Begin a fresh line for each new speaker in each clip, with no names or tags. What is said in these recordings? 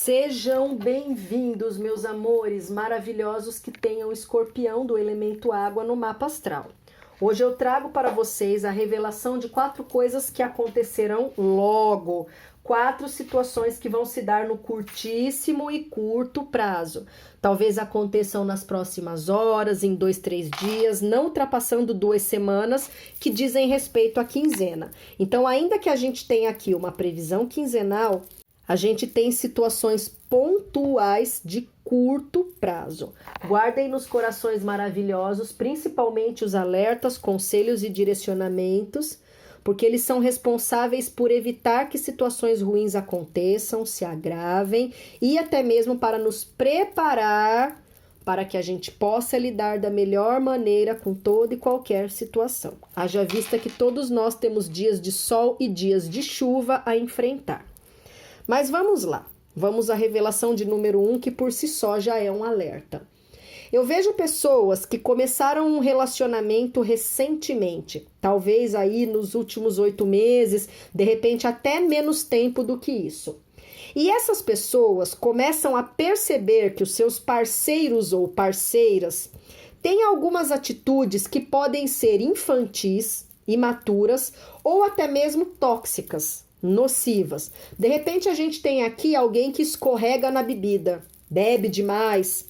Sejam bem-vindos, meus amores maravilhosos que tenham escorpião do elemento água no mapa astral. Hoje eu trago para vocês a revelação de 4 coisas que acontecerão logo. 4 situações que vão se dar no curtíssimo e curto prazo. Talvez aconteçam nas próximas horas, em 2, 3 dias, não ultrapassando 2 semanas, que dizem respeito à quinzena. Então, ainda que a gente tenha aqui uma previsão quinzenal, a gente tem situações pontuais de curto prazo. Guardem nos corações maravilhosos, principalmente os alertas, conselhos e direcionamentos, porque eles são responsáveis por evitar que situações ruins aconteçam, se agravem e até mesmo para nos preparar para que a gente possa lidar da melhor maneira com toda e qualquer situação. Haja vista que todos nós temos dias de sol e dias de chuva a enfrentar. Mas vamos lá, vamos à revelação de número 1, que por si só já é um alerta. Eu vejo pessoas que começaram um relacionamento recentemente, talvez aí nos últimos 8 meses, de repente até menos tempo do que isso. E essas pessoas começam a perceber que os seus parceiros ou parceiras têm algumas atitudes que podem ser infantis, imaturas ou até mesmo tóxicas, nocivas. De repente a gente tem aqui alguém que escorrega na bebida, bebe demais,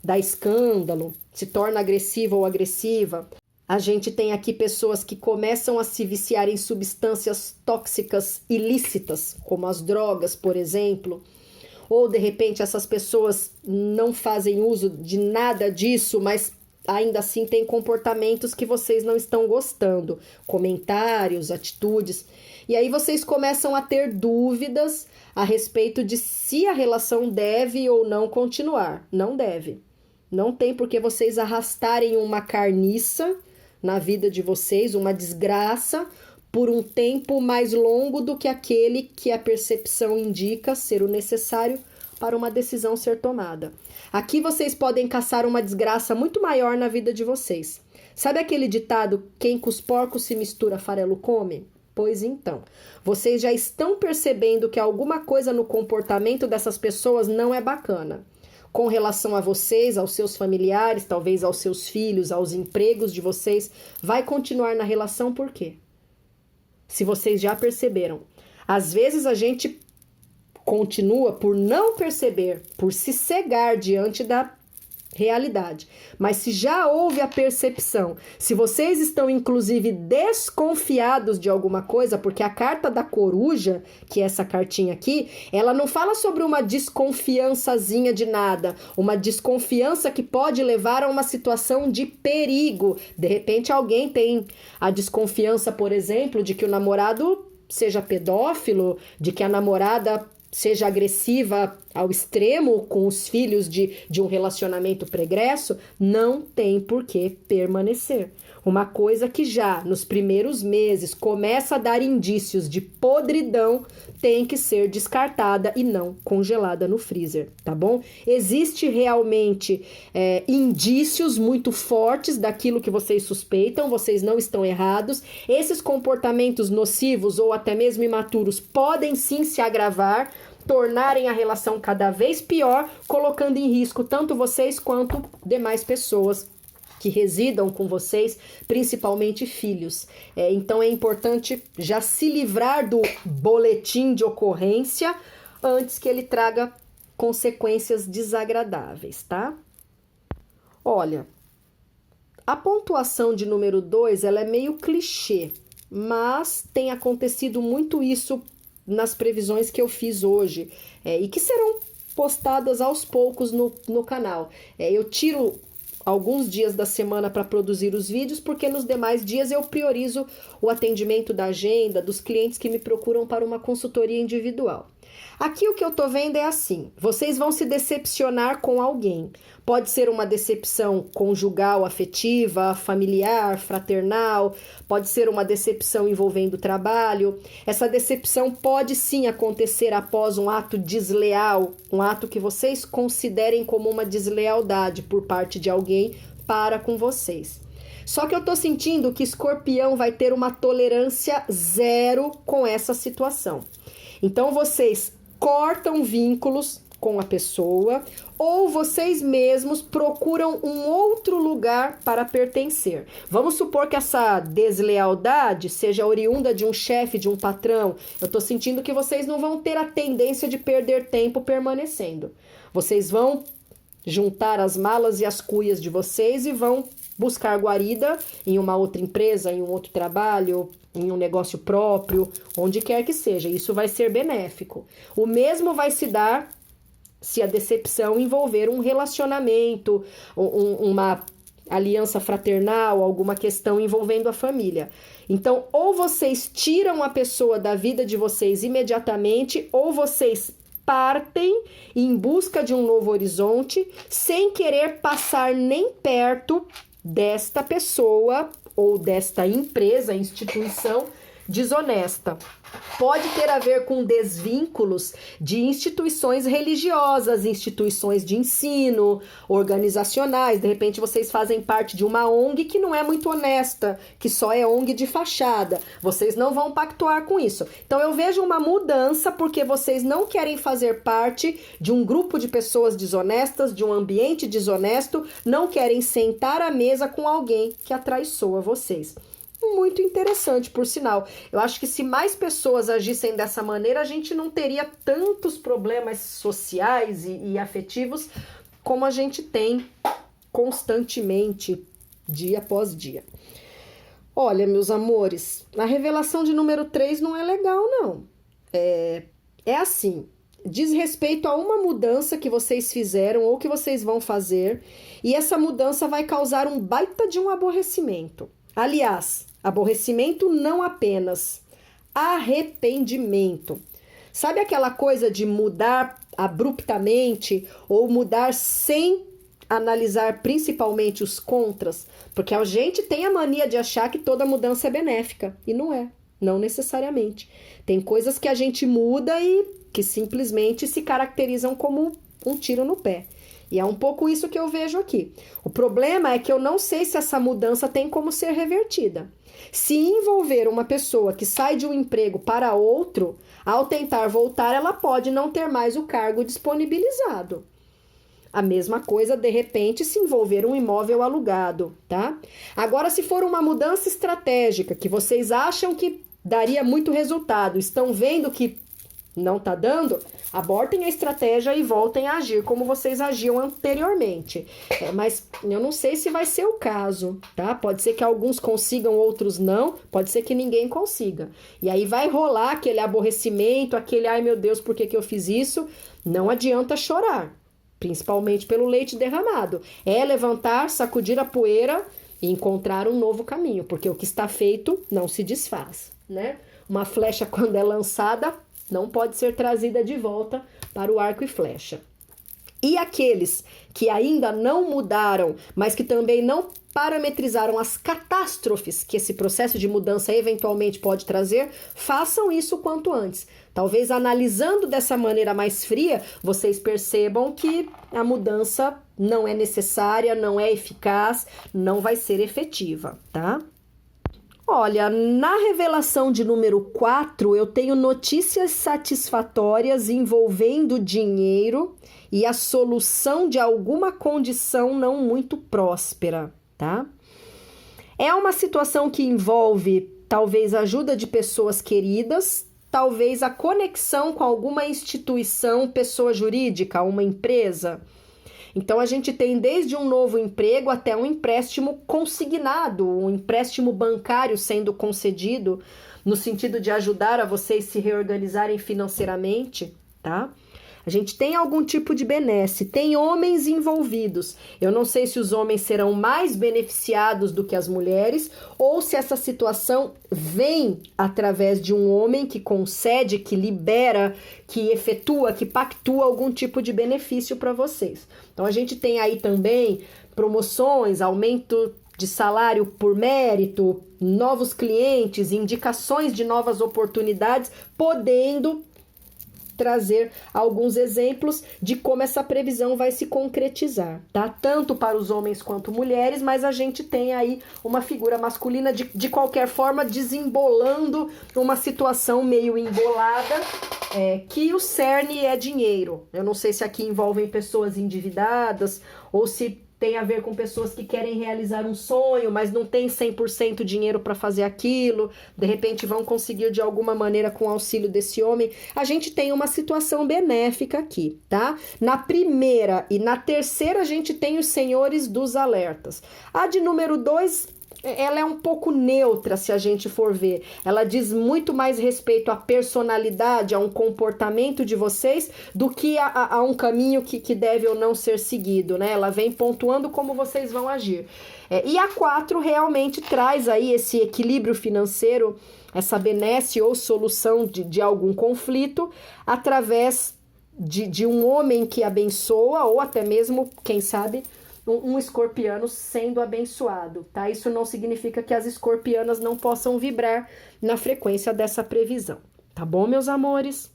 dá escândalo, se torna agressivo ou agressiva. A gente tem aqui pessoas que começam a se viciar em substâncias tóxicas ilícitas, como as drogas, por exemplo. Ou, de repente, essas pessoas não fazem uso de nada disso, mas ainda assim têm comportamentos que vocês não estão gostando. Comentários, atitudes. E aí vocês começam a ter dúvidas a respeito de se a relação deve ou não continuar. Não deve. Não tem por que vocês arrastarem uma carniça na vida de vocês, uma desgraça, por um tempo mais longo do que aquele que a percepção indica ser o necessário para uma decisão ser tomada. Aqui vocês podem caçar uma desgraça muito maior na vida de vocês. Sabe aquele ditado, quem com os porcos se mistura, farelo come? Pois então, vocês já estão percebendo que alguma coisa no comportamento dessas pessoas não é bacana. Com relação a vocês, aos seus familiares, talvez aos seus filhos, aos empregos de vocês, vai continuar na relação por quê? Se vocês já perceberam. Às vezes a gente continua por não perceber, por se cegar diante da realidade. Mas se já houve a percepção, se vocês estão inclusive desconfiados de alguma coisa, porque a carta da coruja, que é essa cartinha aqui, ela não fala sobre uma desconfiançazinha de nada, uma desconfiança que pode levar a uma situação de perigo. De repente alguém tem a desconfiança, por exemplo, de que o namorado seja pedófilo, de que a namorada seja agressiva ao extremo com os filhos de um relacionamento pregresso, não tem por que permanecer. Uma coisa que já nos primeiros meses começa a dar indícios de podridão tem que ser descartada e não congelada no freezer, tá bom? Existe realmente indícios muito fortes daquilo que vocês suspeitam, vocês não estão errados. Esses comportamentos nocivos ou até mesmo imaturos podem sim se agravar, tornarem a relação cada vez pior, colocando em risco tanto vocês quanto demais pessoas que residam com vocês, principalmente filhos. Então é importante já se livrar do boletim de ocorrência antes que ele traga consequências desagradáveis, tá? Olha, a pontuação de número 2, ela é meio clichê, mas tem acontecido muito isso nas previsões que eu fiz hoje e que serão postadas aos poucos no canal. Eu tiro alguns dias da semana para produzir os vídeos, porque nos demais dias eu priorizo o atendimento da agenda dos clientes que me procuram para uma consultoria individual. Aqui o que eu tô vendo é assim, vocês vão se decepcionar com alguém. Pode ser uma decepção conjugal, afetiva, familiar, fraternal, pode ser uma decepção envolvendo trabalho. Essa decepção pode sim acontecer após um ato desleal, um ato que vocês considerem como uma deslealdade por parte de alguém para com vocês. Só que eu tô sentindo que Escorpião vai ter uma tolerância zero com essa situação. Então vocês cortam vínculos com a pessoa, ou vocês mesmos procuram um outro lugar para pertencer. Vamos supor que essa deslealdade seja oriunda de um chefe, de um patrão. Eu estou sentindo que vocês não vão ter a tendência de perder tempo permanecendo. Vocês vão juntar as malas e as cuias de vocês e vão buscar guarida em uma outra empresa, em um outro trabalho, em um negócio próprio, onde quer que seja. Isso vai ser benéfico. O mesmo vai se dar se a decepção envolver um relacionamento, uma aliança fraternal, alguma questão envolvendo a família. Então, ou vocês tiram a pessoa da vida de vocês imediatamente, ou vocês partem em busca de um novo horizonte, sem querer passar nem perto desta pessoa ou desta empresa, instituição desonesta. Pode ter a ver com desvínculos de instituições religiosas, instituições de ensino, organizacionais. De repente vocês fazem parte de uma ONG que não é muito honesta, que só é ONG de fachada. Vocês não vão pactuar com isso. Então eu vejo uma mudança porque vocês não querem fazer parte de um grupo de pessoas desonestas, de um ambiente desonesto, não querem sentar à mesa com alguém que atraiçoa vocês. Muito interessante, por sinal. Eu acho que se mais pessoas agissem dessa maneira, a gente não teria tantos problemas sociais e afetivos como a gente tem constantemente, dia após dia. Olha, meus amores, a revelação de número 3 não é legal, não. É assim, diz respeito a uma mudança que vocês fizeram ou que vocês vão fazer, e essa mudança vai causar um baita de um aborrecimento. Aliás, aborrecimento não apenas, arrependimento. Sabe aquela coisa de mudar abruptamente ou mudar sem analisar principalmente os contras? Porque a gente tem a mania de achar que toda mudança é benéfica, e não é, não necessariamente. Tem coisas que a gente muda e que simplesmente se caracterizam como um tiro no pé. E é um pouco isso que eu vejo aqui. O problema é que eu não sei se essa mudança tem como ser revertida. Se envolver uma pessoa que sai de um emprego para outro, ao tentar voltar, ela pode não ter mais o cargo disponibilizado. A mesma coisa, de repente, se envolver um imóvel alugado, tá? Agora, se for uma mudança estratégica, que vocês acham que daria muito resultado, estão vendo que não tá dando, abortem a estratégia e voltem a agir como vocês agiam anteriormente. Mas eu não sei se vai ser o caso, tá? Pode ser que alguns consigam, outros não. Pode ser que ninguém consiga. E aí vai rolar aquele aborrecimento, aquele, ai meu Deus, por que eu fiz isso? Não adianta chorar, principalmente pelo leite derramado. É levantar, sacudir a poeira e encontrar um novo caminho, porque o que está feito não se desfaz, né? Uma flecha, quando é lançada, não pode ser trazida de volta para o arco e flecha. E aqueles que ainda não mudaram, mas que também não parametrizaram as catástrofes que esse processo de mudança eventualmente pode trazer, façam isso o quanto antes. Talvez analisando dessa maneira mais fria, vocês percebam que a mudança não é necessária, não é eficaz, não vai ser efetiva, tá? Olha, na revelação de número 4, eu tenho notícias satisfatórias envolvendo dinheiro e a solução de alguma condição não muito próspera, tá? É uma situação que envolve talvez a ajuda de pessoas queridas, talvez a conexão com alguma instituição, pessoa jurídica, uma empresa. Então, a gente tem desde um novo emprego até um empréstimo consignado, um empréstimo bancário sendo concedido, no sentido de ajudar a vocês se reorganizarem financeiramente, tá? A gente tem algum tipo de benesse, tem homens envolvidos. Eu não sei se os homens serão mais beneficiados do que as mulheres, ou se essa situação vem através de um homem que concede, que libera, que efetua, que pactua algum tipo de benefício para vocês. Então, a gente tem aí também promoções, aumento de salário por mérito, novos clientes, indicações de novas oportunidades, podendo trazer alguns exemplos de como essa previsão vai se concretizar, tá? Tanto para os homens quanto mulheres, mas a gente tem aí uma figura masculina de qualquer forma desembolando uma situação meio embolada, que o cerne é dinheiro. Eu não sei se aqui envolvem pessoas endividadas ou se tem a ver com pessoas que querem realizar um sonho, mas não tem 100% dinheiro para fazer aquilo, de repente vão conseguir de alguma maneira com o auxílio desse homem. A gente tem uma situação benéfica aqui, tá? Na primeira e na terceira a gente tem os senhores dos alertas. A de número 2, ela é um pouco neutra, se a gente for ver. Ela diz muito mais respeito à personalidade, a um comportamento de vocês, do que a um caminho que deve ou não ser seguido, né? Ela vem pontuando como vocês vão agir. E a 4 realmente traz aí esse equilíbrio financeiro, essa benesse ou solução de algum conflito, através de um homem que abençoa, ou até mesmo, quem sabe, um escorpiano sendo abençoado, tá? Isso não significa que as escorpianas não possam vibrar na frequência dessa previsão, tá bom, meus amores?